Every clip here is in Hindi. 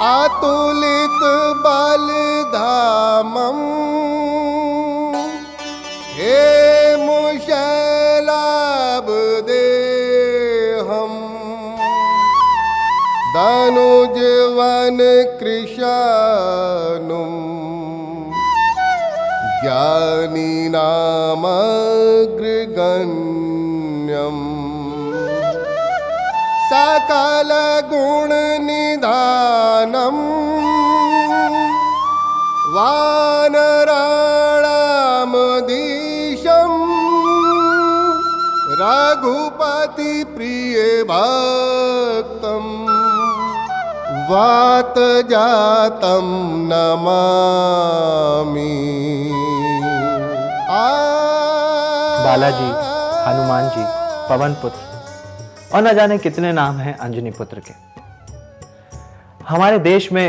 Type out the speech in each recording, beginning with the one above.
अतुलित बलधामं हे मुशैलाब्देहं धनुजवन कृशानुं ज्ञानिनामग्रगण्यम् सकल गुण निधानम् वानराणामधीशम् रघुपति प्रिय भक्तम् वातजातं नमामि। बालाजी, हनुमान जी, पवन पुत्र और न जाने कितने नाम हैं अंजनी पुत्र के। हमारे देश में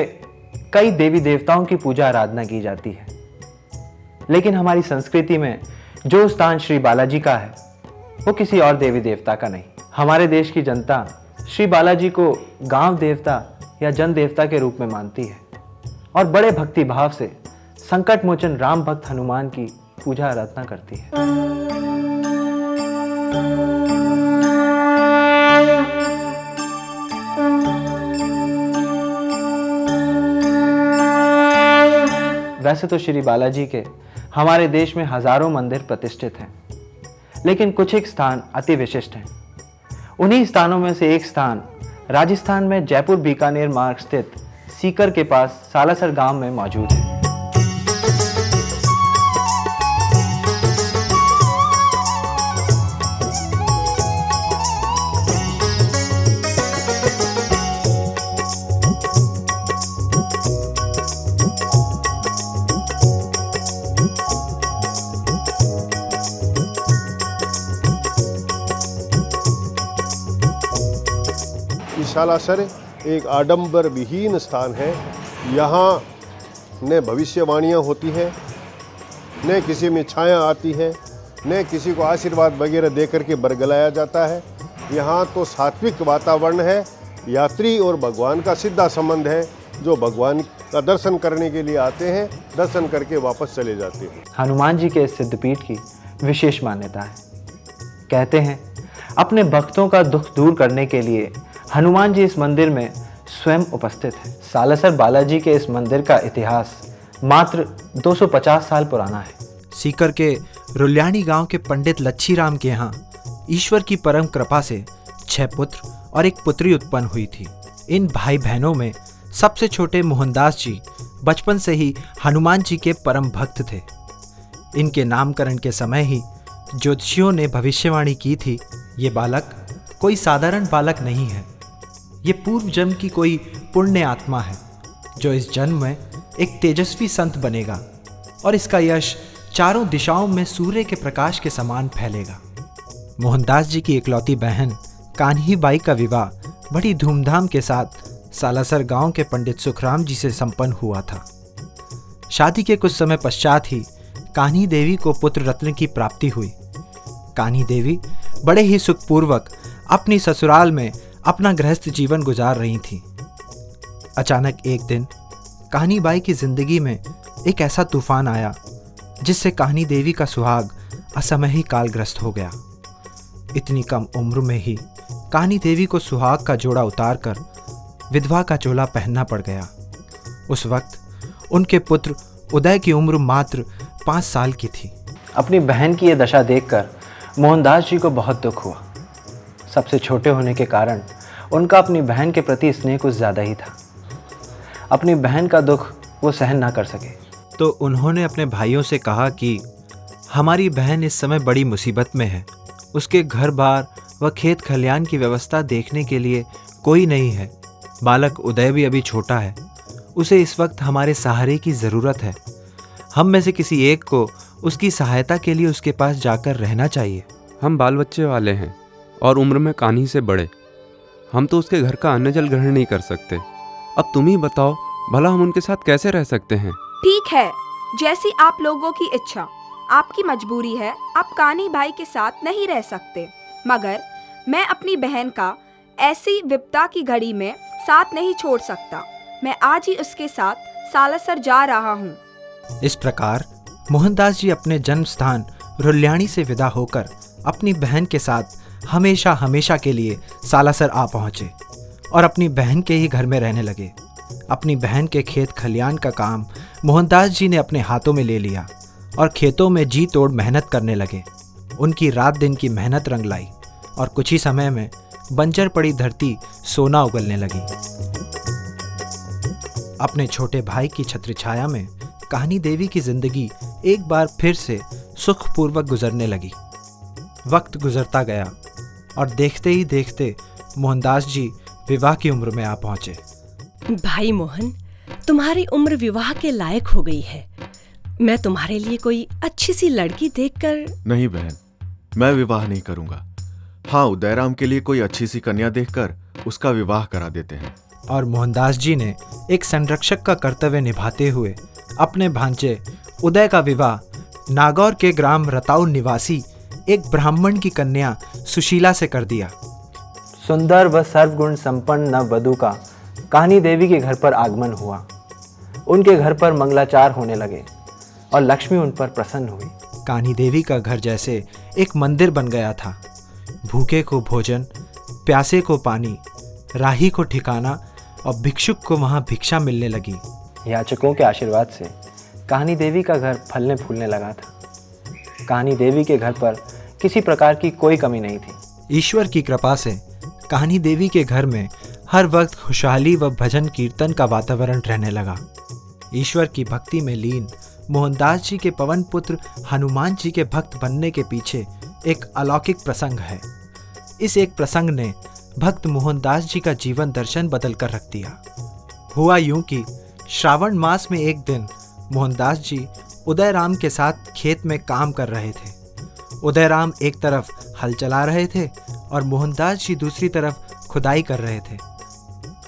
कई देवी देवताओं की पूजा आराधना की जाती है, लेकिन हमारी संस्कृति में जो स्थान श्री बालाजी का है वो किसी और देवी देवता का नहीं। हमारे देश की जनता श्री बालाजी को गांव देवता या जन देवता के रूप में मानती है और बड़े भक्ति भाव से संकट मोचन राम भक्त हनुमान की पूजा आराधना करती है। वैसे तो श्री बालाजी के हमारे देश में हजारों मंदिर प्रतिष्ठित हैं, लेकिन कुछ एक स्थान अति विशिष्ट हैं। उन्हीं स्थानों में से एक स्थान राजस्थान में जयपुर बीकानेर मार्ग स्थित सीकर के पास सालासर गांव में मौजूद है। सालासर एक आडंबर विहीन स्थान है। यहाँ न भविष्यवाणियाँ होती हैं, न किसी में छाया आती है, न किसी को आशीर्वाद वगैरह दे करके बरगलाया जाता है। यहाँ तो सात्विक वातावरण है। यात्री और भगवान का सीधा संबंध है, जो भगवान का दर्शन करने के लिए आते हैं, दर्शन करके वापस चले जाते हैं। हनुमान जी के इस सिद्धपीठ की विशेष मान्यता है। कहते हैं अपने भक्तों का दुख दूर करने के लिए हनुमान जी इस मंदिर में स्वयं उपस्थित हैं। सालासर बालाजी के इस मंदिर का इतिहास मात्र 250 साल पुराना है। सीकर के रुल्याणी गांव के पंडित लच्छीराम के यहाँ ईश्वर की परम कृपा से 6 पुत्र और एक पुत्री उत्पन्न हुई थी। इन भाई बहनों में सबसे छोटे मोहनदास जी बचपन से ही हनुमान जी के परम भक्त थे। इनके नामकरण के समय ही ज्योतिषियों ने भविष्यवाणी की थी, ये बालक कोई साधारण बालक नहीं है, ये पूर्व जन्म की कोई पुण्य आत्मा है जो इस जन्म में एक तेजस्वी संत बनेगा और इसका यश चारों दिशाओं में सूर्य के प्रकाश के समान फैलेगा। मोहनदास जी की इकलौती बहन कान्ही बाई का विवाह बड़ी धूमधाम के साथ सालासर गांव के पंडित सुखराम जी से संपन्न हुआ था। शादी के कुछ समय पश्चात ही कान्ही देवी को पुत्र रत्न की प्राप्ति हुई। कान्ही देवी बड़े ही सुखपूर्वक अपनी ससुराल में अपना गृहस्थ जीवन गुजार रही थीं। अचानक एक दिन कान्ही बाई की जिंदगी में एक ऐसा तूफान आया जिससे कान्ही देवी का सुहाग असमय ही कालग्रस्त हो गया। इतनी कम उम्र में ही कान्ही देवी को सुहाग का जोड़ा उतारकर विधवा का चोला पहनना पड़ गया। उस वक्त उनके पुत्र उदय की उम्र मात्र 5 साल की थी। अपनी बहन की यह दशा देखकर मोहनदास जी को बहुत दुख हुआ। सबसे छोटे होने के कारण उनका अपनी बहन के प्रति स्नेह कुछ ज़्यादा ही था। अपनी बहन का दुख वो सहन ना कर सके तो उन्होंने अपने भाइयों से कहा कि हमारी बहन इस समय बड़ी मुसीबत में है। उसके घर बार व खेत खलियान की व्यवस्था देखने के लिए कोई नहीं है। बालक उदय भी अभी छोटा है, उसे इस वक्त हमारे सहारे की ज़रूरत है। हम में से किसी एक को उसकी सहायता के लिए उसके पास जाकर रहना चाहिए। हम बाल बच्चे वाले हैं और उम्र में कान्ही से बड़े, हम तो उसके घर का अन्न जल ग्रहण नहीं कर सकते। अब तुम ही बताओ, भला हम उनके साथ कैसे रह सकते हैं? ठीक है, जैसी आप लोगों की इच्छा। आपकी मजबूरी है, आप कान्ही भाई के साथ नहीं रह सकते, मगर मैं अपनी बहन का ऐसी विपदा की घड़ी में साथ नहीं छोड़ सकता। मैं आज ही उसके साथ सालासर जा रहा हूँ। इस प्रकार मोहनदास जी अपने जन्म स्थान रुल्याणी से विदा होकर अपनी बहन के साथ हमेशा हमेशा के लिए सालासर आ पहुँचे और अपनी बहन के ही घर में रहने लगे। अपनी बहन के खेत खलियान का काम मोहनदास जी ने अपने हाथों में ले लिया और खेतों में जी तोड़ मेहनत करने लगे। उनकी रात दिन की मेहनत रंग लाई और कुछ ही समय में बंजर पड़ी धरती सोना उगलने लगी। अपने छोटे भाई की छत्र छाया में कान्ही देवी की जिंदगी एक बार फिर से सुखपूर्वक गुजरने लगी। वक्त गुजरता गया और देखते ही देखते मोहनदास जी विवाह की उम्र में आ पहुंचे। भाई मोहन, तुम्हारी उम्र विवाह के लायक हो गई है। मैं तुम्हारे लिए कोई अच्छी सी लड़की देखकर। नहीं बहन, मैं विवाह नहीं करूंगा। हाँ, उदयराम के लिए कोई अच्छी सी कन्या देखकर उसका विवाह करा देते हैं। और मोहनदास जी ने एक संरक्षक का कर्तव्य निभाते हुए अपने भांजे उदय का विवाह नागौर के ग्राम रताऊ निवासी एक ब्राह्मण की कन्या सुशीला से कर दिया। सुंदर व सर्वगुण संपन्न नववधू का कान्ही देवी के घर पर आगमन हुआ। उनके घर पर मंगलाचार होने लगे और लक्ष्मी उन पर प्रसन्न हुई। कान्ही देवी का घर जैसे एक मंदिर बन गया था। भूखे को भोजन, प्यासे को पानी, राही को ठिकाना और भिक्षुक को वहाँ भिक्षा मिलने लगी। याचकों के आशीर्वाद से कान्ही देवी का घर फलने फूलने लगा था। कान्ही देवी के घर पर किसी प्रकार की कोई कमी नहीं थी। ईश्वर की कृपा से कान्ही देवी के घर में हर वक्त खुशहाली व भजन कीर्तन का वातावरण रहने लगा। ईश्वर की भक्ति में लीन मोहनदास जी के पवन पुत्र हनुमान जी के भक्त बनने के पीछे एक अलौकिक प्रसंग है। इस एक प्रसंग ने भक्त मोहनदास जी का जीवन दर्शन बदल कर रख दिया। हुआ यूं कि श्रावण मास में एक दिन मोहनदास जी उदयराम के साथ खेत में काम कर रहे थे। उदयराम एक तरफ हल चला रहे थे और मोहनदास जी दूसरी तरफ खुदाई कर रहे थे।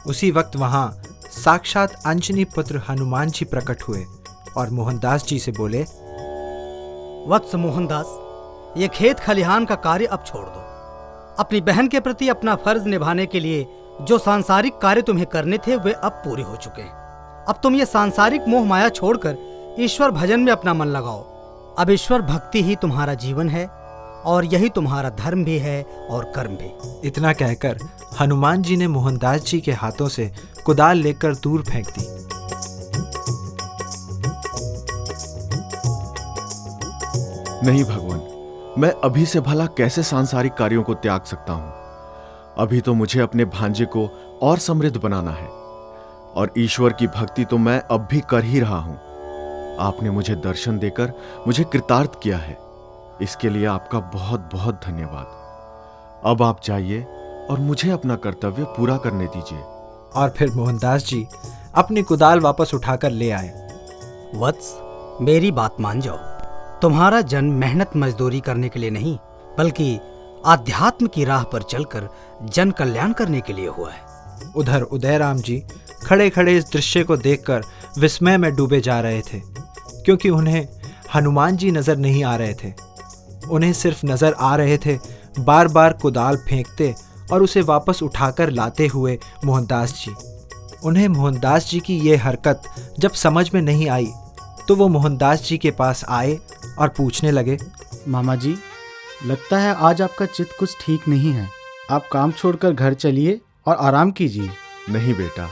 उसी वक्त वहां साक्षात अंजनी पुत्र हनुमान जी प्रकट हुए और मोहनदास जी से बोले, वत्स मोहनदास, ये खेत खलिहान का कार्य अब छोड़ दो। अपनी बहन के प्रति अपना फर्ज निभाने के लिए जो सांसारिक कार्य तुम्हें करने थे वे अब पूरे हो चुके हैं। अब तुम ये सांसारिक मोह माया छोड़कर ईश्वर भजन में अपना मन लगाओ। अब ईश्वर भक्ति ही तुम्हारा जीवन है और यही तुम्हारा धर्म भी है और कर्म भी। इतना कहकर हनुमान जी ने मोहनदास जी के हाथों से कुदाल लेकर दूर फेंक दी। नहीं भगवान, मैं अभी से भला कैसे सांसारिक कार्यों को त्याग सकता हूं। अभी तो मुझे अपने भांजे को और समृद्ध बनाना है और ईश्वर की भक्ति तो मैं अब भी कर ही रहा हूं। आपने मुझे दर्शन देकर मुझे कृतार्थ किया है, इसके लिए आपका बहुत बहुत धन्यवाद। अब आप जाइए और मुझे अपना कर्तव्य पूरा करने दीजिए। और फिर मोहनदास जी अपनी कुदाल वापस उठाकर ले आए। वत्स, मेरी बात मान जाओ। तुम्हारा जन्म मेहनत मजदूरी करने के लिए नहीं, बल्कि आध्यात्म की राह पर चलकर जन कल्याण करने के लिए हुआ है। उधर उदयराम जी खड़े खड़े इस दृश्य को देखकर विस्मय में डूबे जा रहे थे, क्योंकि उन्हें हनुमान जी नजर नहीं आ रहे थे। उन्हें सिर्फ नजर आ रहे थे बार बार कुदाल फेंकते और उसे वापस उठाकर लाते हुए मोहनदास जी। उन्हें मोहनदास जी की ये हरकत जब समझ में नहीं आई तो वो मोहनदास जी के पास आए और पूछने लगे, मामा जी, लगता है आज आपका चित्त कुछ ठीक नहीं है। आप काम छोड़कर घर चलिए और आराम कीजिए। नहीं बेटा,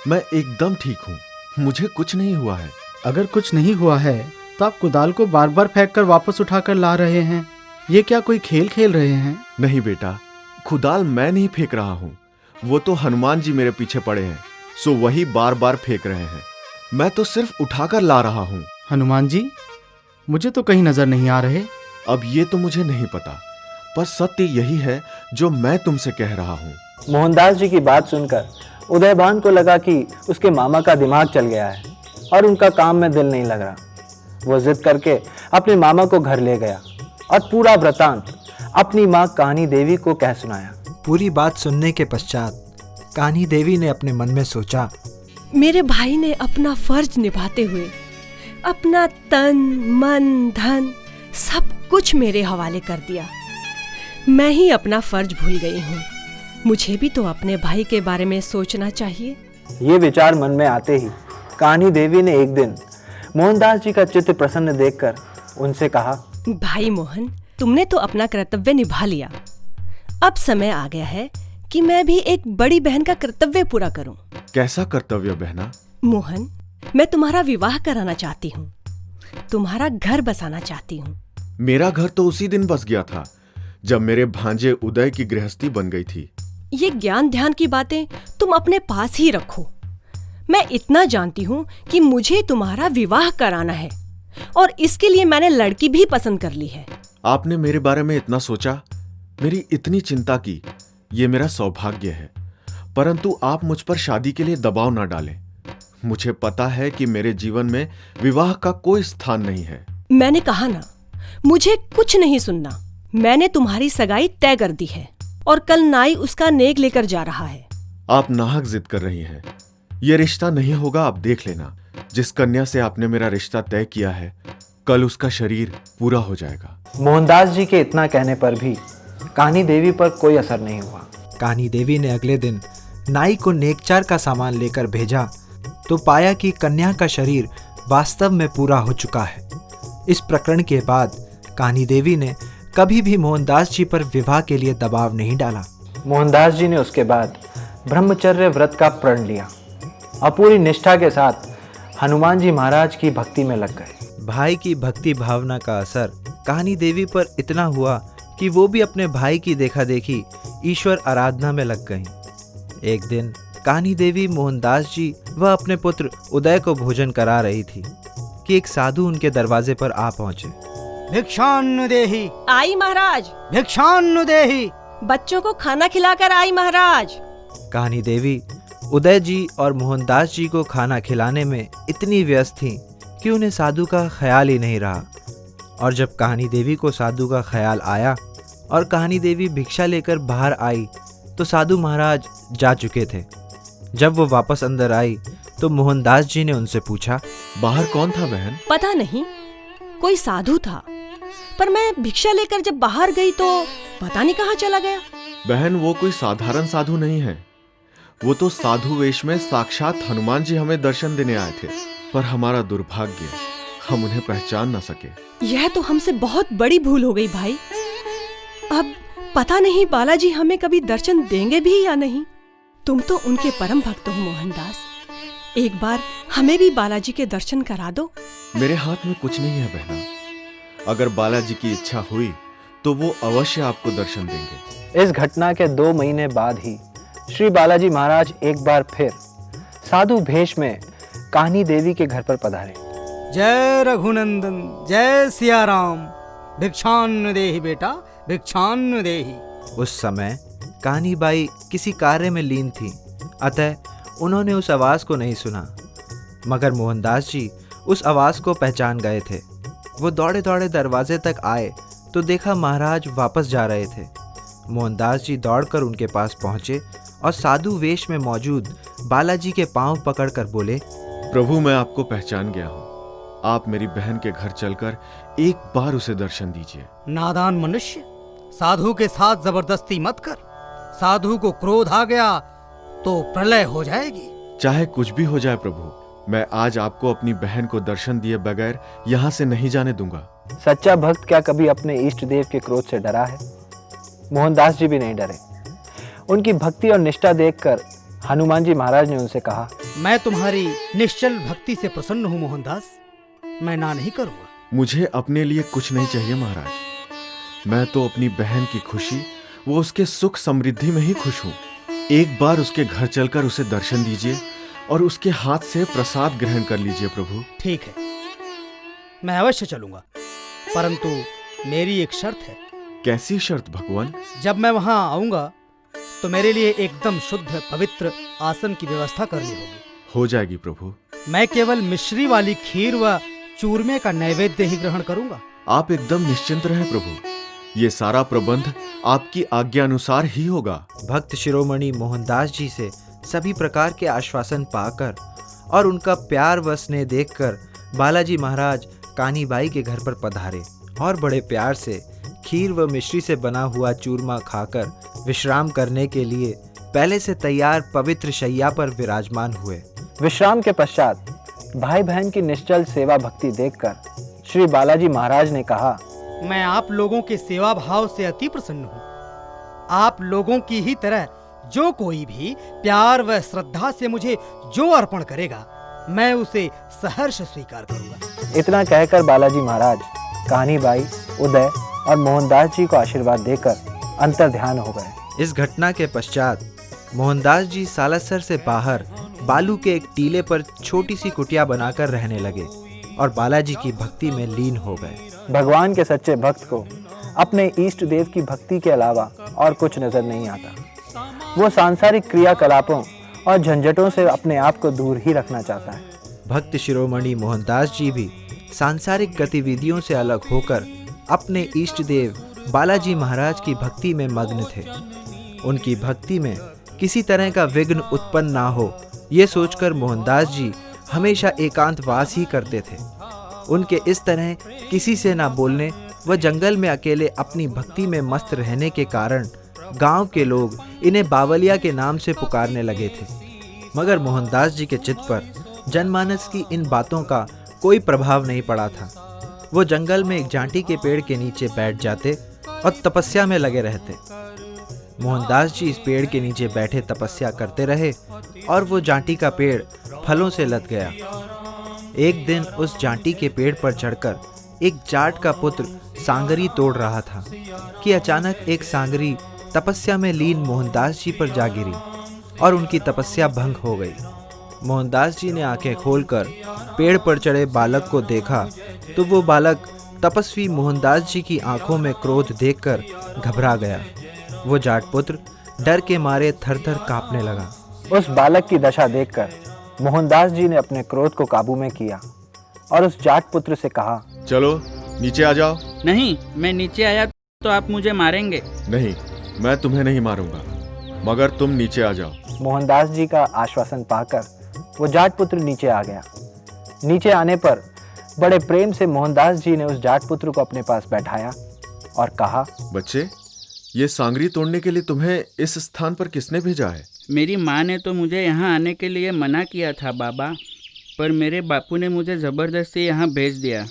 मैं एकदम ठीक हूँ, मुझे कुछ नहीं हुआ है। अगर कुछ नहीं हुआ है तो आप कुदाल को बार बार फेंक कर वापस उठाकर ला रहे हैं। ये क्या कोई खेल खेल रहे हैं? नहीं बेटा, कुदाल मैं नहीं फेंक रहा हूँ, वो तो हनुमान जी मेरे पीछे पड़े हैं, सो वही बार बार फेंक रहे हैं। मैं तो सिर्फ उठाकर ला रहा हूँ। हनुमान जी, मुझे तो कहीं नजर नहीं आ रहे। अब ये तो मुझे नहीं पता, पर सत्य यही है जो मैं तुमसे कह रहा हूँ। मोहनदास जी की बात सुनकर उदयभान को लगा कि उसके मामा का दिमाग चल गया है और उनका काम में दिल नहीं लग रहा। वो जिद करके अपने मामा को घर ले गया और पूरा वृतांत अपनी माँ कान्ही देवी को कह सुनाया। पूरी बात सुनने के पश्चात कान्ही देवी ने अपने मन में सोचा, मेरे भाई ने अपना फर्ज निभाते हुए अपना तन मन धन सब कुछ मेरे हवाले कर दिया। मैं ही अपना फर्ज भूल गई हूँ। मुझे भी तो अपने भाई के बारे में सोचना चाहिए। ये विचार मन में आते ही कान्ही देवी ने एक दिन मोहनदास जी का चित्त प्रसन्न देखकर उनसे कहा, भाई मोहन, तुमने तो अपना कर्तव्य निभा लिया। अब समय आ गया है कि मैं भी एक बड़ी बहन का कर्तव्य पूरा करूं। कैसा कर्तव्य बहना? मोहन, मैं तुम्हारा विवाह कराना चाहती हूँ, तुम्हारा घर बसाना चाहती हूँ। मेरा घर तो उसी दिन बस गया था जब मेरे भांजे उदय की गृहस्थी बन गई थी। ये ज्ञान ध्यान की बातें तुम अपने पास ही रखो। मैं इतना जानती हूँ कि मुझे तुम्हारा विवाह कराना है और इसके लिए मैंने लड़की भी पसंद कर ली है। आपने मेरे बारे में इतना सोचा, मेरी इतनी चिंता की, ये मेरा सौभाग्य है। परंतु आप मुझ पर शादी के लिए दबाव ना डालें। मुझे पता है कि मेरे जीवन में विवाह का कोई स्थान नहीं है। मैंने कहा ना, मुझे कुछ नहीं सुनना। मैंने तुम्हारी सगाई तय कर दी है और कल नाई उसका नेग लेकर जा रहा है। आप नाहक जिद कर रही हैं। ये रिश्ता नहीं होगा, आप देख लेना। जिस कन्या से आपने मेरा रिश्ता तय किया है, कल उसका शरीर पूरा हो जाएगा। मोहनदास जी के इतना कहने पर भी कान्ही देवी पर कोई असर नहीं हुआ। कान्ही देवी ने अगले दिन नाई को नेकचार का सामान लेकर भेजा तो पाया कि कन्या का शरीर वास्तव में पूरा हो चुका है। इस प्रकरण के बाद कान्ही देवी ने कभी भी मोहनदास जी पर विवाह के लिए दबाव नहीं डाला। मोहनदास जी ने उसके बाद ब्रह्मचर्य व्रत का प्रण लिया और पूरी निष्ठा के साथ हनुमान जी महाराज की भक्ति में लग गए। भाई की भक्ति भावना का असर कान्ही देवी पर इतना हुआ कि वो भी अपने भाई की देखा देखी ईश्वर आराधना में लग गईं। एक दिन कान्ही देवी मोहनदास जी व अपने पुत्र उदय को भोजन करा रही थी कि एक साधु उनके दरवाजे पर आ पहुंचे। भिक्षान्न देहि, आई महाराज। भिक्षान्न देहि। बच्चों को खाना खिलाकर आई महाराज। कान्ही देवी उदय जी और मोहनदास जी को खाना खिलाने में इतनी व्यस्त थी कि उन्हें साधु का ख्याल ही नहीं रहा। और जब कान्ही देवी को साधु का ख्याल आया और कान्ही देवी भिक्षा लेकर बाहर आई तो साधु महाराज जा चुके थे। जब वो वापस अंदर आई तो मोहनदास जी ने उनसे पूछा, बाहर कौन था बहन? पता नहीं, कोई साधु था, पर मैं भिक्षा लेकर जब बाहर गई तो पता नहीं कहाँ चला गया। बहन, वो कोई साधारण साधु नहीं है। वो तो साधु वेश में साक्षात हनुमान जी हमें दर्शन देने आए थे, पर हमारा दुर्भाग्य, हम उन्हें पहचान न सके। यह तो हमसे बहुत बड़ी भूल हो गई भाई। अब पता नहीं बालाजी हमें कभी दर्शन देंगे भी या नहीं। तुम तो उनके परम भक्त हो मोहनदास, एक बार हमें भी बालाजी के दर्शन करा दो। मेरे हाथ में कुछ नहीं है बहना। अगर बालाजी की इच्छा हुई तो वो अवश्य आपको दर्शन देंगे। इस घटना के 2 महीने बाद ही श्री बालाजी महाराज एक बार फिर साधु भेष में कान्ही देवी के घर पर पधारे। जय रघुनंदन, जय सिया राम। भिक्षान्न देहि बेटा, भिक्षान्न देहि। उस समय कान्ही बाई किसी कार्य में लीन थी, अतः उन्होंने उस आवाज को नहीं सुना। मगर मोहनदास जी उस आवाज को पहचान गए थे। वो दौड़े दौड़े दरवाजे तक आए तो देखा महाराज वापस जा रहे थे। मोहनदास जी दौड़कर उनके पास पहुंचे और साधु वेश में मौजूद बालाजी के पांव पकड़कर बोले, प्रभु, मैं आपको पहचान गया हूँ। आप मेरी बहन के घर चलकर एक बार उसे दर्शन दीजिए। नादान मनुष्य, साधु के साथ जबरदस्ती मत कर। साधु को क्रोध आ गया तो प्रलय हो जाएगी। चाहे कुछ भी हो जाए प्रभु, मैं आज आपको अपनी बहन को दर्शन दिए बगैर यहाँ से नहीं जाने दूंगा। सच्चा भक्त क्या कभी अपने इष्ट देव के क्रोध से डरा है? मोहनदास जी भी नहीं डरे। उनकी भक्ति और निष्ठा देखकर हनुमान जी महाराज ने उनसे कहा, मैं तुम्हारी निश्चल भक्ति से प्रसन्न हूँ मोहनदास, मैं ना नहीं करूँगा। मुझे अपने लिए कुछ नहीं चाहिए महाराज। मैं तो अपनी बहन की खुशी, वो उसके सुख समृद्धि में ही खुश हूँ। एक बार उसके घर चलकर उसे दर्शन दीजिए और उसके हाथ से प्रसाद ग्रहण कर लीजिए प्रभु। ठीक है, मैं अवश्य चलूंगा, परंतु मेरी एक शर्त है। कैसी शर्त भगवान? जब मैं वहां आऊंगा तो मेरे लिए एकदम शुद्ध पवित्र आसन की व्यवस्था करनी होगी। हो जाएगी प्रभु। मैं केवल मिश्री वाली खीर व चूरमे का नैवेद्य ही ग्रहण करूंगा। आप एकदम निश्चिंत रहें प्रभु, ये सारा प्रबंध आपकी आज्ञा अनुसार ही होगा। भक्त शिरोमणि मोहनदास जी से सभी प्रकार के आश्वासन पाकर और उनका प्यार व स्नेह देखकर बालाजी महाराज कान्ही बाई के घर पर पधारे और बड़े प्यार से खीर व मिश्री से बना हुआ चूरमा खाकर विश्राम करने के लिए पहले से तैयार पवित्र शैया पर विराजमान हुए। विश्राम के पश्चात भाई बहन की निश्चल सेवा भक्ति देखकर श्री बालाजी महाराज ने कहा, मैं आप लोगों के सेवा भाव से अति प्रसन्न हूँ। आप लोगों की ही तरह जो कोई भी प्यार व श्रद्धा से मुझे जो अर्पण करेगा, मैं उसे सहर्ष स्वीकार करूंगा। इतना कहकर बालाजी महाराज कहानी बाई, उदय और मोहनदास जी को आशीर्वाद देकर अंतर ध्यान हो गए। इस घटना के पश्चात मोहनदास जी सालासर से बाहर बालू के एक टीले पर छोटी सी कुटिया बनाकर रहने लगे और बालाजी की भक्ति में लीन हो गए। भगवान के सच्चे भक्त को अपने इष्ट देव की भक्ति के अलावा और कुछ नजर नहीं आता। वो सांसारिक क्रियाकलापों और झंझटों से अपने आप को दूर ही रखना चाहता है। भक्त शिरोमणि मोहनदास जी भी सांसारिक गतिविधियों से अलग होकर अपने इष्ट देव बालाजी महाराज की भक्ति में मग्न थे। उनकी भक्ति में किसी तरह का विघ्न उत्पन्न ना हो, ये सोचकर मोहनदास जी हमेशा एकांतवास ही करते थे। उनके इस तरह किसी से ना बोलने व जंगल में अकेले अपनी भक्ति में मस्त रहने के कारण गांव के लोग इन्हें बावलिया के नाम से पुकारने लगे थे। मगर मोहनदास जी के चित्त पर जनमानस की इन बातों का कोई प्रभाव नहीं पड़ा था। वो जंगल में एक जांटी के पेड़ के नीचे बैठ जाते और तपस्या में लगे रहते। मोहनदास जी इस पेड़ के नीचे बैठे तपस्या करते रहे और वो जांटी का पेड़ फलों से लद गया। एक दिन उस जांटी के पेड़ पर चढ़कर एक जाट का पुत्र सांगरी तोड़ रहा था कि अचानक एक सांगरी तपस्या में लीन मोहनदास जी पर जा गिरी और उनकी तपस्या भंग हो गई। मोहनदास जी ने आंखें खोलकर पेड़ पर चढ़े बालक को देखा तो वो बालक तपस्वी मोहनदास जी की आंखों में क्रोध देखकर घबरा गया। वो जाट पुत्र डर के मारे थर-थर कांपने लगा। उस बालक की दशा देखकर मोहनदास जी ने अपने क्रोध को काबू में किया और उस जाट पुत्र से कहा, चलो नीचे आ जाओ। नहीं, मैं नीचे आया तो आप मुझे मारेंगे। नहीं, मैं तुम्हें नहीं मारूंगा, मगर तुम नीचे आ जाओ। मोहनदास जी का आश्वासन पाकर वो जाट पुत्र नीचे आ गया। नीचे आने पर बड़े प्रेम से मोहनदास जी ने उस जाट पुत्र को अपने पास बैठाया और कहा, बच्चे, ये सांगरी तोड़ने के लिए तुम्हें इस स्थान पर किसने भेजा है? मेरी माँ ने तो मुझे यहाँ आने के लिए मना किया था बाबा, पर मेरे बापू ने मुझे ज़बरदस्ती यहाँ भेज दिया।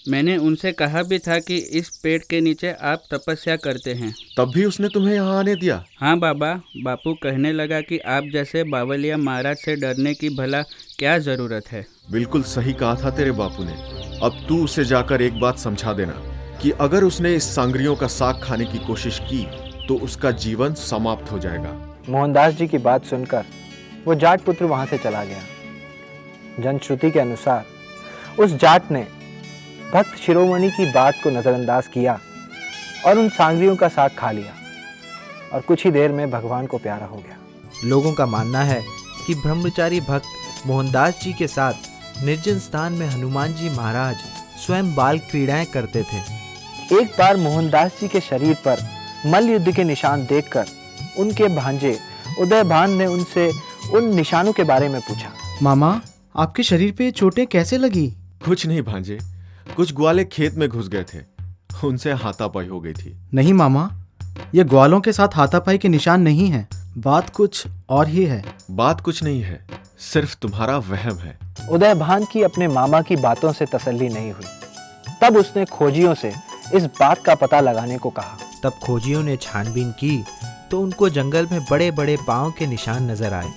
मैंने उनसे कहा भी था कि इस पेड़ के नीचे आप तपस्या करते हैं। तब भी उसने तुम्हें यहाँ आने दिया? हाँ बाबा, बापू कहने लगा कि आप जैसे बावलिया महाराज से डरने की भला क्या ज़रूरत है। बिल्कुल सही कहा था तेरे बापू ने। अब तू उसे जाकर एक बात समझा देना कि अगर उसने इस सांगरियों का साग खाने की कोशिश की तो उसका जीवन समाप्त हो जाएगा। मोहनदास जी की बात सुनकर वो जाट पुत्र वहां से चला गया। जनश्रुति के अनुसार उस जाट ने भक्त शिरोमणि की बात को नजरअंदाज किया और उन सांगरियों का साग खा लिया और कुछ ही देर में भगवान को प्यारा हो गया। लोगों का मानना है कि ब्रह्मचारी भक्त मोहनदास जी के साथ निर्जन स्थान में हनुमान जी महाराज स्वयं बाल क्रीड़ाएं करते थे। एक बार मोहनदास जी के शरीर पर मल्ल युद्ध के निशान देखकर उनके भांजे उदयभान ने उनसे उन निशानों के बारे में पूछा। मामा, आपके शरीर पे चोटें कैसे लगी? कुछ नहीं भांजे, कुछ ग्वाले खेत में घुस गए थे, उनसे हाथापाई हो गई थी। नहीं मामा, ये ग्वालों के साथ हाथापाई के निशान नहीं है, बात कुछ और ही है। बात कुछ नहीं है, सिर्फ तुम्हारा वहम है। उदयभान की अपने मामा की बातों से तसल्ली नहीं हुई। तब उसने खोजियों से इस बात का पता लगाने को कहा। तब खोजियों ने छानबीन की तो उनको जंगल में बड़े बड़े पांव के निशान नजर आए।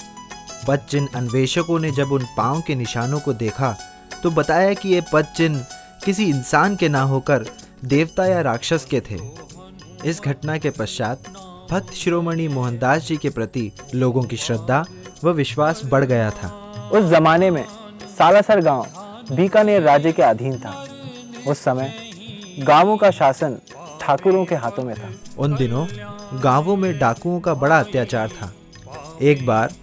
पद चिन्ह अन्वेषकों ने जब उन पांव के निशानों को देखा तो बताया कि ये पद चिन्ह किसी इंसान के ना होकर देवता या राक्षस के थे। इस घटना के पश्चात भक्त शिरोमणि मोहनदास जी के प्रति लोगों की श्रद्धा व विश्वास बढ़ गया था। उस जमाने में सालासर गांव बीकानेर राज्य के अधीन था। उस समय गांवों का शासन ठाकुरों के हाथों में था। उन दिनों गांवों में डाकुओं का बड़ा अत्याचार था। एक बार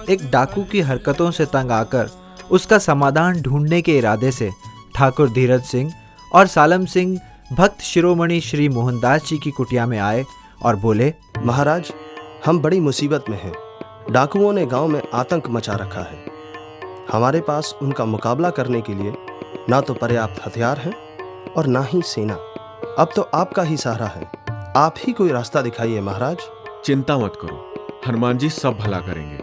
एक डाकू की हरकतों से तंग आकर उसका समाधान ढूंढने के इरादे से ठाकुर धीरज सिंह और सालम सिंह भक्त शिरोमणि श्री मोहनदास जी की कुटिया में आए और बोले, महाराज, हम बड़ी मुसीबत में हैं। डाकुओं ने गांव में आतंक मचा रखा है। हमारे पास उनका मुकाबला करने के लिए ना तो पर्याप्त हथियार हैं और ना ही सेना। अब तो आपका ही सहारा है। आप ही कोई रास्ता दिखाइए महाराज। चिंता मत करो, हनुमान जी सब भला करेंगे।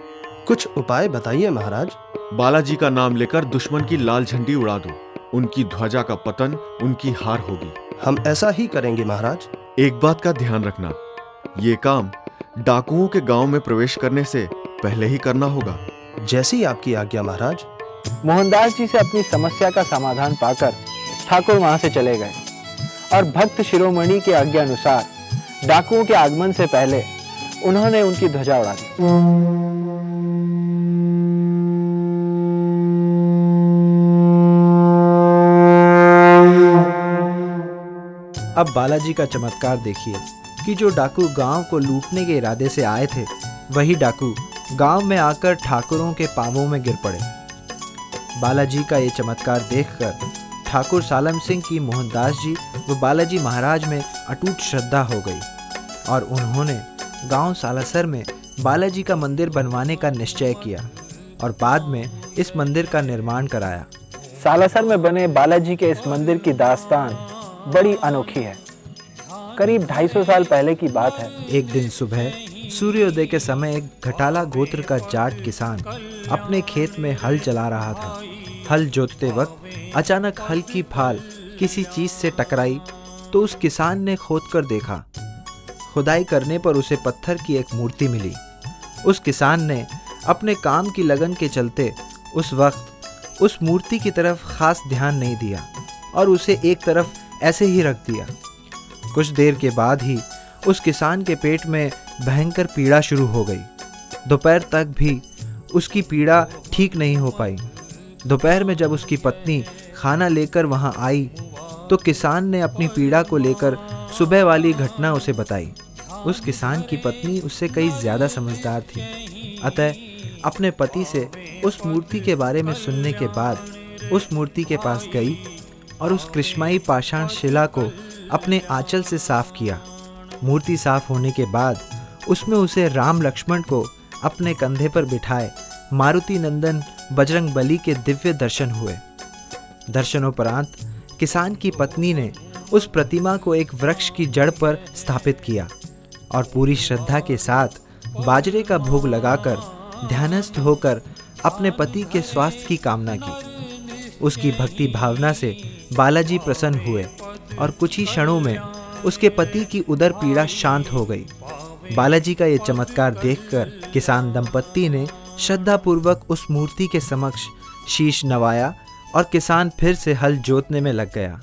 कुछ उपाय बताइए महाराज। बालाजी का नाम लेकर दुश्मन की लाल झंडी उड़ा दो, उनकी ध्वजा का पतन, उनकी हार होगी। हम ऐसा ही करेंगे महाराज। एक बात का ध्यान रखना, ये काम डाकुओं के गांव में प्रवेश करने से पहले ही करना होगा। जैसी आपकी आज्ञा महाराज। मोहनदास जी से अपनी समस्या का समाधान पाकर ठाकुर वहां से चले गए और भक्त शिरोमणि के आज्ञा अनुसार डाकुओं के आगमन से पहले उन्होंने उनकी ध्वजा उड़ा दी। अब बालाजी का चमत्कार देखिए कि जो डाकू गांव को लूटने के इरादे से आए थे, वही डाकू गांव में आकर ठाकुरों के पांवों में गिर पड़े। बालाजी का ये चमत्कार देखकर ठाकुर सालम सिंह की मोहनदास जी व बालाजी महाराज में अटूट श्रद्धा हो गई और उन्होंने गांव सालासर में बालाजी का मंदिर बनवाने का निश्चय किया और बाद में इस मंदिर का निर्माण कराया। सालासर में बने बालाजी के इस मंदिर की दास्तान बड़ी अनोखी है। करीब 250 साल पहले की बात है। एक दिन सुबह सूर्योदय के समय एक घटाला गोत्र का जाट किसान अपने खेत में हल चला रहा था। हल जोतते वक्त अचानक हल की फाल किसी चीज से टकराई तो उस किसान ने खोद कर देखा। खुदाई करने पर उसे पत्थर की एक मूर्ति मिली। उस किसान ने अपने काम की लगन के चलते उस वक्त उस मूर्ति की तरफ खास ध्यान नहीं दिया और उसे एक तरफ ऐसे ही रख दिया। कुछ देर के बाद ही उस किसान के पेट में भयंकर पीड़ा शुरू हो गई। दोपहर तक भी उसकी पीड़ा ठीक नहीं हो पाई। दोपहर में जब उसकी पत्नी खाना लेकर वहां आई तो किसान ने अपनी पीड़ा को लेकर सुबह वाली घटना उसे बताई। उस किसान की पत्नी उससे कई ज़्यादा समझदार थी, अतः अपने पति से उस मूर्ति के बारे में सुनने के बाद उस मूर्ति के पास गई और उस कृष्माई पाषाण शिला को अपने आंचल से साफ किया। मूर्ति साफ होने के बाद उसमें उसे राम लक्ष्मण को अपने कंधे पर बिठाए मारुति नंदन बजरंग बली के दिव्य दर्शन हुए। दर्शनोपरांत किसान की पत्नी ने उस प्रतिमा को एक वृक्ष की जड़ पर स्थापित किया और पूरी श्रद्धा के साथ बाजरे का भोग लगाकर ध्यानस्थ होकर अपने पति के स्वास्थ्य की कामना की। उसकी भक्ति भावना से बालाजी प्रसन्न हुए और कुछ ही क्षणों में उसके पति की उदर पीड़ा शांत हो गई। बालाजी का ये चमत्कार देखकर किसान दंपत्ति ने श्रद्धापूर्वक उस मूर्ति के समक्ष शीश नवाया और किसान फिर से हल जोतने में लग गया।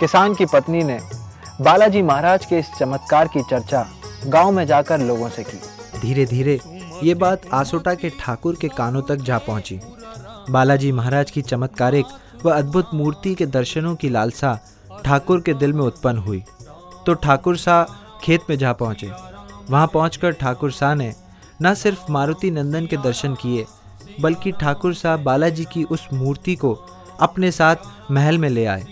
किसान की पत्नी ने बालाजी महाराज के इस चमत्कार की चर्चा गांव में जाकर लोगों से की। धीरे धीरे ये बात आसोटा के ठाकुर के कानों तक जा पहुंची। बालाजी महाराज की चमत्कारिक व अद्भुत मूर्ति के दर्शनों की लालसा ठाकुर के दिल में उत्पन्न हुई तो ठाकुर साहब खेत में जा पहुंचे। वहां पहुंचकर ठाकुर साहब ने न सिर्फ मारुति नंदन के दर्शन किए बल्कि ठाकुर साहब बालाजी की उस मूर्ति को अपने साथ महल में ले आए।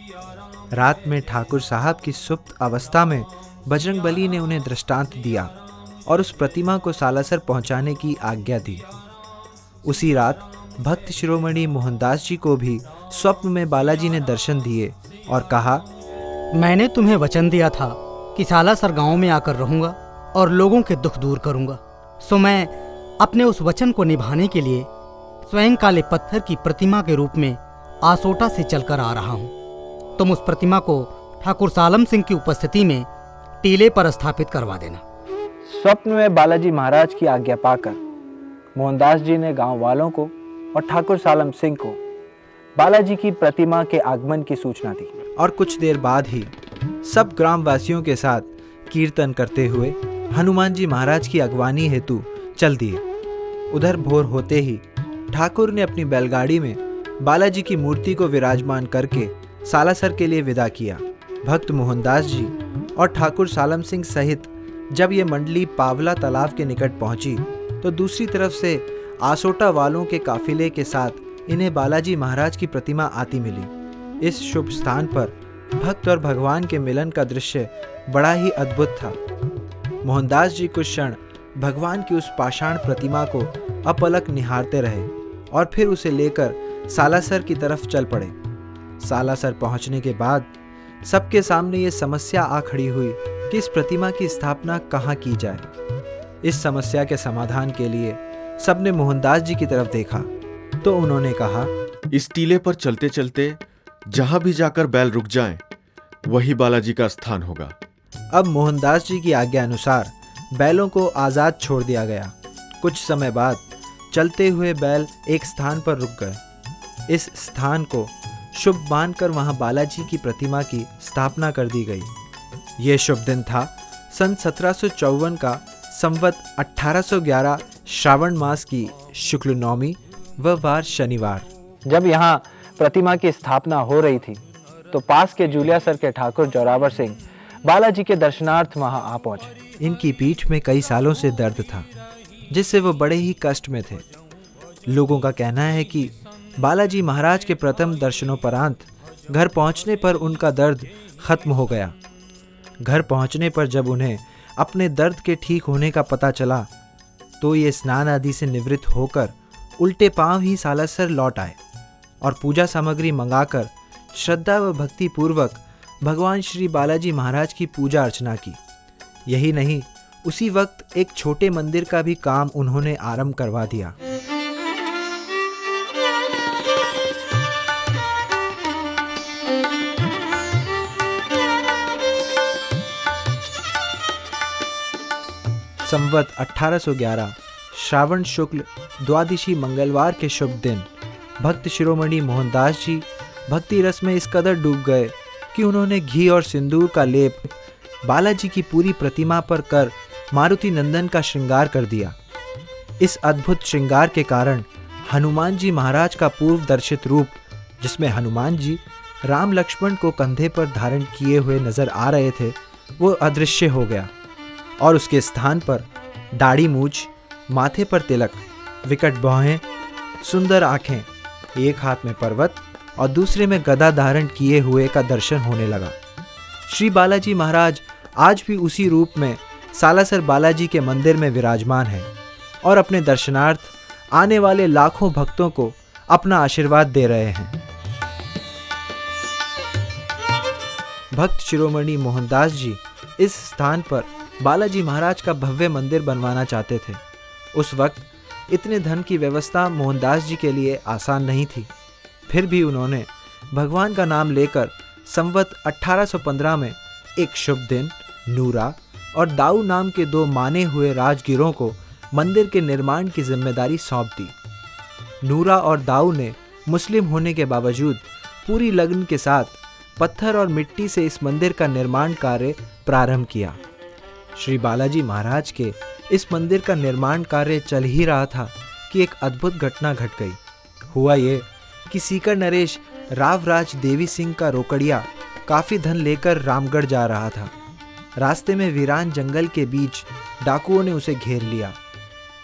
रात में ठाकुर साहब की सुप्त अवस्था में बजरंग बली ने उन्हें दृष्टांत दिया और उस प्रतिमा को सालासर पहुंचाने की आज्ञा दी। उसी रात भक्त शिरोमणि मोहनदास जी को भी स्वप्न में बालाजी ने दर्शन दिए और कहा, मैंने तुम्हें वचन दिया था कि सालासर गांव में आकर रहूंगा और लोगों के दुख दूर करूंगा। सो मैं अपने उस वचन को निभाने के लिए स्वयं काले पत्थर की प्रतिमा के रूप में आसोटा से चलकर आ रहा हूं। तुम उस प्रतिमा को ठाकुर सालम सिंह की उपस्थिति में टीले पर स्थापित करवा देना। स्वप्न में बालाजी महाराज की आज्ञा पाकर मोहनदास जी ने गांव वालों को और ठाकुर सालम सिंह को बालाजी की प्रतिमा के आगमन की सूचना दी और कुछ देर बाद ही सब ग्रामवासियों के साथ कीर्तन करते हुए हनुमान जी महाराज की अगवानी हेतु चल दिए। उधर भोर होते ही ठाकुर ने अपनी बैलगाड़ी में बालाजी की मूर्ति को विराजमान करके सालासर के लिए विदा किया। भक्त मोहनदास जी और ठाकुर सालम सिंह सहित जब ये मंडली पावला तालाब के निकट पहुंची तो दूसरी तरफ से आसोटा वालों के काफिले के साथ इन्हें बालाजी महाराज की प्रतिमा आती मिली। इस शुभ स्थान पर भक्त और भगवान के मिलन का दृश्य बड़ा ही अद्भुत था। मोहनदास जी कुछ क्षण भगवान की उस पाषाण प्रतिमा को अपलक निहारते रहे और फिर उसे लेकर सालासर की तरफ चल पड़े। सालासर पहुंचने के बाद सबके सामने ये समस्या आ खड़ी हुई कि इस प्रतिमा की स्थापना कहाँ की जाए। इस समस्या के समाधान के लिए सबने मोहनदास जी की तरफ देखा तो उन्होंने कहा, इस टीले पर चलते चलते जहां भी जाकर बैल रुक जाएं, वही बालाजी का स्थान होगा। अब मोहनदास जी की आज्ञा अनुसार बैलों को आज़ाद छोड़ दिया गया। कुछ समय बाद चलते हुए बैल एक स्थान पर रुक गए। इस स्थान को शुभ मानकर वहां बालाजी की प्रतिमा की स्थापना कर दी गई। ये शुभ दिन था सन 1754 का संवत 1811 श्रावण मास की शुक्ल नौमी व वार शनिवार। जब यहाँ प्रतिमा की स्थापना हो रही थी तो पास के जूलियासर के ठाकुर जोरावर सिंह बालाजी के दर्शनार्थ वहां आ पहुंचे। इनकी पीठ में कई सालों से दर्द था, जिससे वो बड़े ही कष्ट में थे। लोगों का कहना है कि बालाजी महाराज के प्रथम दर्शनोपरांत घर पहुंचने पर उनका दर्द खत्म हो गया। घर पहुंचने पर जब उन्हें अपने दर्द के ठीक होने का पता चला तो ये स्नान आदि से निवृत्त होकर उल्टे पांव ही सालासर लौट आए और पूजा सामग्री मंगाकर श्रद्धा व भक्ति पूर्वक भगवान श्री बालाजी महाराज की पूजा अर्चना की। यही नहीं, उसी वक्त एक छोटे मंदिर का भी काम उन्होंने आरंभ करवा दिया। संवत 1811 श्रावण शुक्ल द्वादशी मंगलवार के शुभ दिन भक्त शिरोमणि मोहनदास जी भक्ति रस में इस कदर डूब गए कि उन्होंने घी और सिंदूर का लेप बालाजी की पूरी प्रतिमा पर कर मारुति नंदन का श्रृंगार कर दिया। इस अद्भुत श्रृंगार के कारण हनुमान जी महाराज का पूर्व दर्शित रूप, जिसमें हनुमान जी राम लक्ष्मण को कंधे पर धारण किए हुए नजर आ रहे थे, वो अदृश्य हो गया और उसके स्थान पर दाढ़ी मूछ, माथे पर तिलक, विकट भौहें, सुंदर आंखें, एक हाथ में पर्वत और दूसरे में गदा धारण किए हुए का दर्शन होने लगा। श्री बालाजी महाराज आज भी उसी रूप में सालासर बालाजी के मंदिर में विराजमान है और अपने दर्शनार्थ आने वाले लाखों भक्तों को अपना आशीर्वाद दे रहे हैं। भक्त शिरोमणि मोहनदास जी इस स्थान पर बालाजी महाराज का भव्य मंदिर बनवाना चाहते थे। उस वक्त इतने धन की व्यवस्था मोहनदास जी के लिए आसान नहीं थी। फिर भी उन्होंने भगवान का नाम लेकर संवत 1815 में एक शुभ दिन नूरा और दाऊ नाम के दो माने हुए राजगिरों को मंदिर के निर्माण की जिम्मेदारी सौंप दी। नूरा और दाऊ ने मुस्लिम होने के बावजूद पूरी लगन के साथ पत्थर और मिट्टी से इस मंदिर का निर्माण कार्य प्रारंभ किया। श्री बालाजी महाराज के इस मंदिर का निर्माण कार्य चल ही रहा था कि एक अद्भुत घटना घट गई। हुआ ये कि सीकर नरेश रावराज देवी सिंह का रोकड़िया काफी धन लेकर रामगढ़ जा रहा था। रास्ते में वीरान जंगल के बीच डाकुओं ने उसे घेर लिया।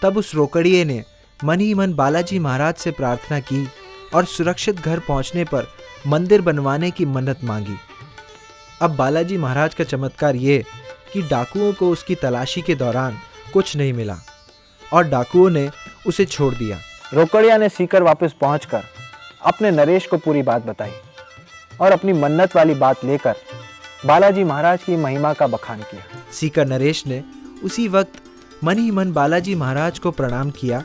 तब उस रोकड़िए ने मन ही मन बालाजी महाराज से प्रार्थना की और सुरक्षित घर पहुंचने पर मंदिर बनवाने की मन्नत मांगी। अब बालाजी महाराज का चमत्कार ये कि डाकुओं को उसकी तलाशी के दौरान कुछ नहीं मिला और डाकुओं ने उसे छोड़ दिया। रोकड़िया ने सीकर वापस पहुंचकर अपने नरेश को पूरी बात बताई और अपनी मन्नत वाली बात लेकर बालाजी महाराज की महिमा का बखान किया। सीकर नरेश ने उसी वक्त मन ही मन बालाजी महाराज को प्रणाम किया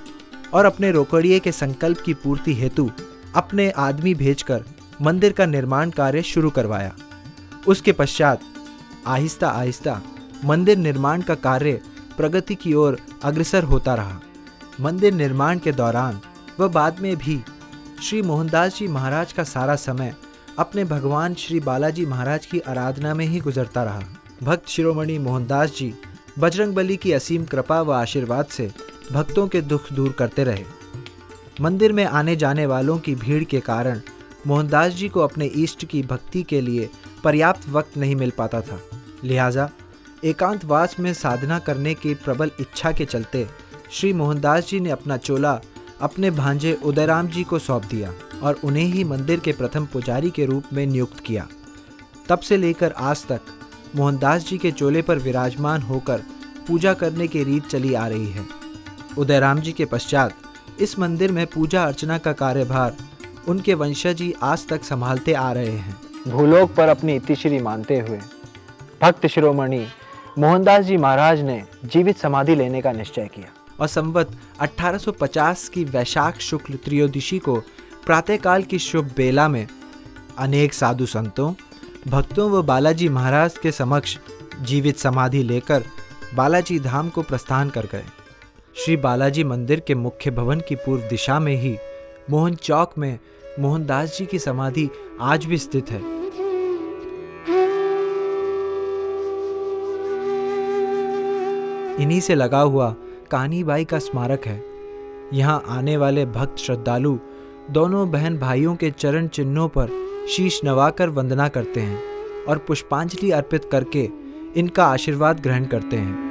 और अपने रोकड़िए के संकल्प की पूर्ति हेतु अपने आदमी भेजकर मंदिर का निर्माण कार्य शुरू करवाया। उसके पश्चात आहिस्ता आहिस्ता मंदिर निर्माण का कार्य प्रगति की ओर अग्रसर होता रहा। मंदिर निर्माण के दौरान व बाद में भी श्री मोहनदास जी महाराज का सारा समय अपने भगवान श्री बालाजी महाराज की आराधना में ही गुजरता रहा। भक्त शिरोमणि मोहनदास जी बजरंगबली की असीम कृपा व आशीर्वाद से भक्तों के दुख दूर करते रहे। मंदिर में आने जाने वालों की भीड़ के कारण मोहनदास जी को अपने इष्ट की भक्ति के लिए पर्याप्त वक्त नहीं मिल पाता था। लिहाजा एकांतवास में साधना करने की प्रबल इच्छा के चलते श्री मोहनदास जी ने अपना चोला अपने भांजे उदयराम जी को सौंप दिया और उन्हें ही मंदिर के प्रथम पुजारी के रूप में नियुक्त किया। तब से लेकर आज तक मोहनदास जी के चोले पर विराजमान होकर पूजा करने की रीत चली आ रही है। उदयराम जी के पश्चात इस मंदिर में पूजा अर्चना का कार्यभार उनके वंशज ही आज तक संभालते आ रहे हैं। भूलोक पर अपनी इतिश्री मानते हुए भक्त शिरोमणि मोहनदास जी महाराज ने जीवित समाधि लेने का निश्चय किया। और संवत 1850 की वैशाख शुक्ल त्रयोदशी को प्रातःकाल की शुभ बेला में अनेक साधु संतों, भक्तों व बालाजी महाराज के समक्ष जीवित समाधि लेकर बालाजी धाम को प्रस्थान कर गए। श्री बालाजी मंदिर के मुख्य भवन की पूर्व दिशा में ही मोहन चौक में मोहनदास जी की समाधि आज भी स्थित है। इन्हीं से लगा हुआ कान्हीबाई का स्मारक है। यहाँ आने वाले भक्त श्रद्धालु दोनों बहन भाइयों के चरण चिन्हों पर शीश नवाकर वंदना करते हैं और पुष्पांजलि अर्पित करके इनका आशीर्वाद ग्रहण करते हैं।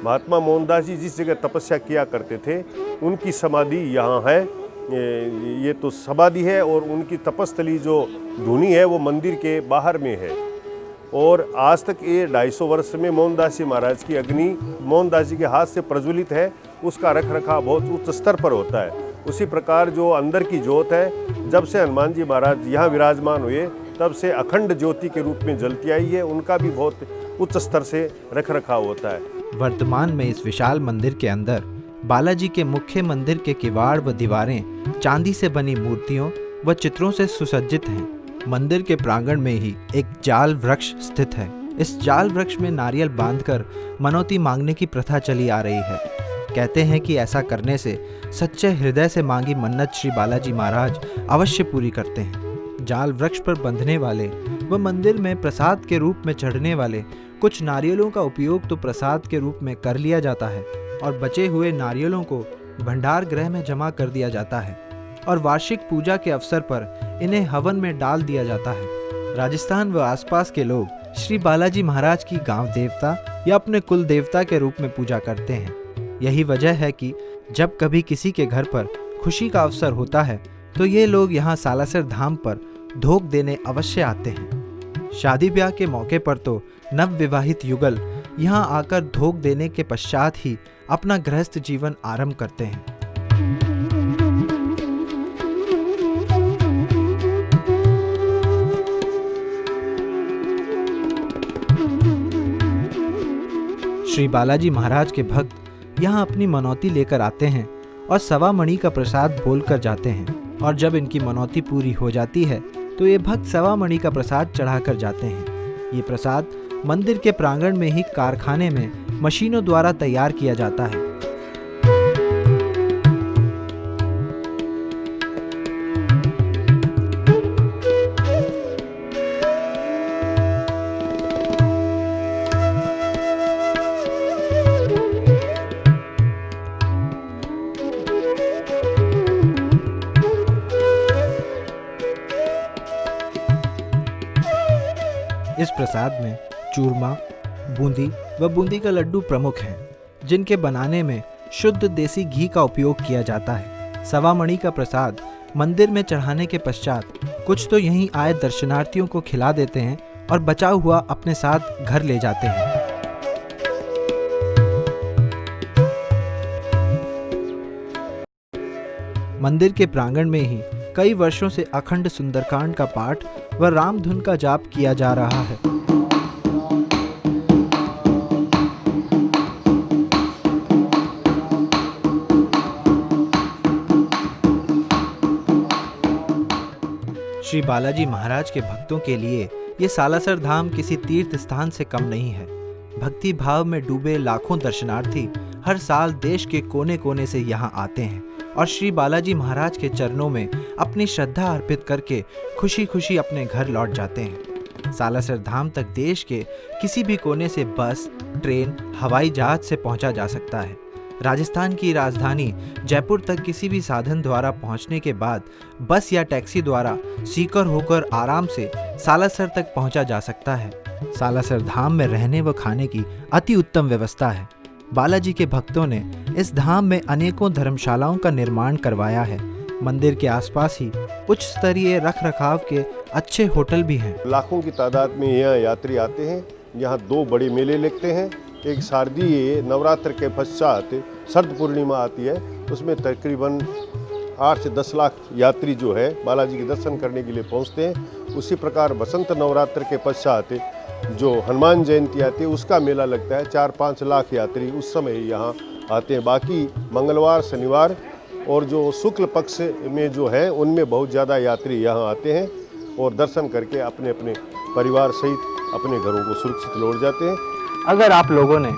महात्मा मोहनदास जी जिस जगह तपस्या किया करते थे उनकी समाधि यहाँ है। ये तो समाधि है और उनकी तपस्थली जो धुनी है वो मंदिर के बाहर में है। और आज तक ये 250 वर्ष में मोहनदास जी महाराज की अग्नि मोहनदास जी के हाथ से प्रज्वलित है, उसका रख रखाव बहुत उच्च स्तर पर होता है। उसी प्रकार जो अंदर की ज्योत है, जब से हनुमान जी महाराज यहाँ विराजमान हुए तब से अखंड ज्योति के रूप में जलती आई है, उनका भी बहुत उच्च स्तर से रख रखाव होता है। वर्तमान में इस विशाल मंदिर के अंदर बालाजी के मुख्य मंदिर के किवाड़ व दीवारें चांदी से बनी मूर्तियों व चित्रों से सुसज्जित हैं। मंदिर के प्रांगण में ही एक जाल वृक्ष स्थित है। इस जाल वृक्ष में नारियल बांधकर मनौती मांगने की प्रथा चली आ रही है। कहते हैं कि ऐसा करने से सच्चे हृदय से मांगी मन्नत श्री बालाजी महाराज अवश्य पूरी करते हैं। जाल वृक्ष पर बंधने वाले व मंदिर में प्रसाद के रूप में चढ़ने वाले कुछ नारियलों का उपयोग तो प्रसाद के रूप में कर लिया जाता है और बचे हुए नारियलों को भंडार गृह में जमा कर दिया जाता है और वार्षिक पूजा के अवसर पर इन्हें हवन में डाल दिया जाता है। राजस्थान व आसपास के लोग श्री बालाजी महाराज की गांव देवता या अपने कुल देवता के रूप में पूजा करते हैं। यही वजह है कि जब कभी किसी के घर पर खुशी का अवसर होता है तो ये लोग यहाँ सालासर धाम पर धोख देने अवश्य आते हैं। शादी ब्याह के मौके पर तो नव विवाहित युगल यहाँ आकर धोख देने के पश्चात ही अपना गृहस्थ जीवन आरंभ करते हैं। श्री बालाजी महाराज के भक्त यहाँ अपनी मनौती लेकर आते हैं और सवा मणि का प्रसाद बोलकर जाते हैं और जब इनकी मनौती पूरी हो जाती है तो ये भक्त सवा मणि का प्रसाद चढ़ाकर जाते हैं। ये प्रसाद मंदिर के प्रांगण में ही कारखाने में मशीनों द्वारा तैयार किया जाता है। इस प्रसाद में चूरमा, बूंदी व बूंदी का लड्डू प्रमुख हैं, जिनके बनाने में शुद्ध देसी घी का उपयोग किया जाता है। सवा मणि का प्रसाद मंदिर में चढ़ाने के पश्चात कुछ तो यहीं आए दर्शनार्थियों को खिला देते हैं और बचा हुआ अपने साथ घर ले जाते हैं। मंदिर के प्रांगण में ही कई वर्षों से अखंड सुंदरकांड का पाठ व रामधुन का जाप किया जा रहा है। श्री बालाजी महाराज के भक्तों के लिए ये सालासर धाम किसी तीर्थ स्थान से कम नहीं है। भक्ति भाव में डूबे लाखों दर्शनार्थी हर साल देश के कोने कोने से यहाँ आते हैं और श्री बालाजी महाराज के चरणों में अपनी श्रद्धा अर्पित करके खुशी खुशी अपने घर लौट जाते हैं। सालासर धाम तक देश के किसी भी कोने से बस, ट्रेन, हवाई जहाज से पहुंचा जा सकता है। राजस्थान की राजधानी जयपुर तक किसी भी साधन द्वारा पहुंचने के बाद बस या टैक्सी द्वारा सीकर होकर आराम से सालासर तक पहुंचा जा सकता है। सालासर धाम में रहने व खाने की अति उत्तम व्यवस्था है। बालाजी के भक्तों ने इस धाम में अनेकों धर्मशालाओं का निर्माण करवाया है। मंदिर के आसपास ही उच्च स्तरीय रख रखाव के अच्छे होटल भी हैं। लाखों की तादाद में यहाँ यात्री आते हैं। यहाँ 2 बड़े मेले लगते हैं। एक शारदीय नवरात्र के पश्चात शरद पूर्णिमा आती है, उसमें तकरीबन 8 से 10 लाख यात्री जो है बालाजी के दर्शन करने के लिए पहुंचते हैं। उसी प्रकार बसंत नवरात्र के पश्चात जो हनुमान जयंती आती है उसका मेला लगता है। 4-5 लाख यात्री उस समय यहाँ आते हैं। बाकी मंगलवार, शनिवार और जो शुक्ल पक्ष में जो है उनमें बहुत ज़्यादा यात्री यहाँ आते हैं और दर्शन करके अपने अपने परिवार सहित अपने घरों को सुरक्षित लौट जाते हैं। अगर आप लोगों ने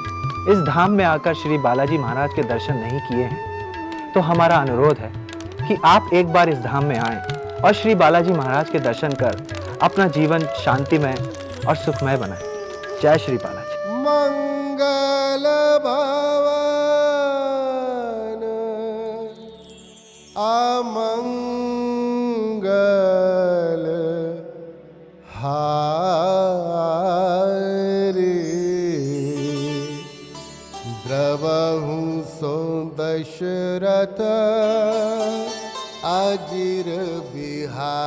इस धाम में आकर श्री बालाजी महाराज के दर्शन नहीं किए हैं तो हमारा अनुरोध है कि आप एक बार इस धाम में आएं और श्री बालाजी महाराज के दर्शन कर अपना जीवन शांतिमय और सुखमय बनाएं। जय श्री बालाजी। मंगल भवन अमंगल हारे द्रवहु सो दशरथ अजिर बिहारी